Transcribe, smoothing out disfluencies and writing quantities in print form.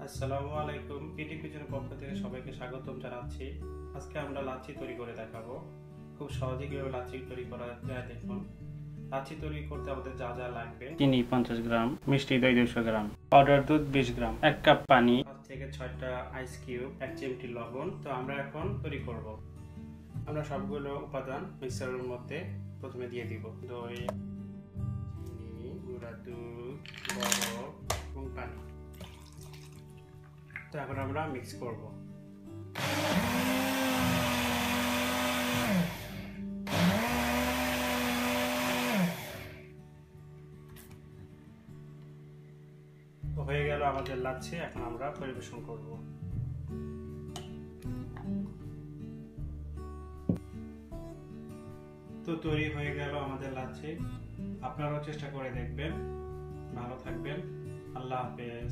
আসসালামু আলাইকুম। পিটি কিচেনের পক্ষ থেকে সবাইকে স্বাগতম জানাচ্ছি। আজকে আমরা লাচ্ছি তৈরি করে দেখাবো। খুব সহজে কিভাবে লাচ্ছি তৈরি করা যায় দেখুন। লাচ্ছি তৈরি করতে আমাদের যা যা লাগবে: চিনি 50 গ্রাম, মিষ্টি দই 200 গ্রাম, পাউডার দুধ 20 গ্রাম, 1 কাপ পানি, 5 থেকে 6টা আইস কিউব, 1 চিমটি লবণ। তো আমরা এখন তৈরি করব। আমরা সবগুলো উপাদান মিক্সারের মধ্যে প্রথমে দিয়ে দিব: দই, চিনি, গুঁড়া দুধ, বরফ এবং পানি। তো এখন আমরা মিক্স করব। তো হয়ে গেল আমাদের লাচ্ছি। এখন আমরা পরিবেশন করব। তো তৈরি হয়ে গেল আমাদের লাচ্ছি। আপনারাও চেষ্টা করে দেখবেন। ভালো থাকবেন। আল্লাহ হাফেজ।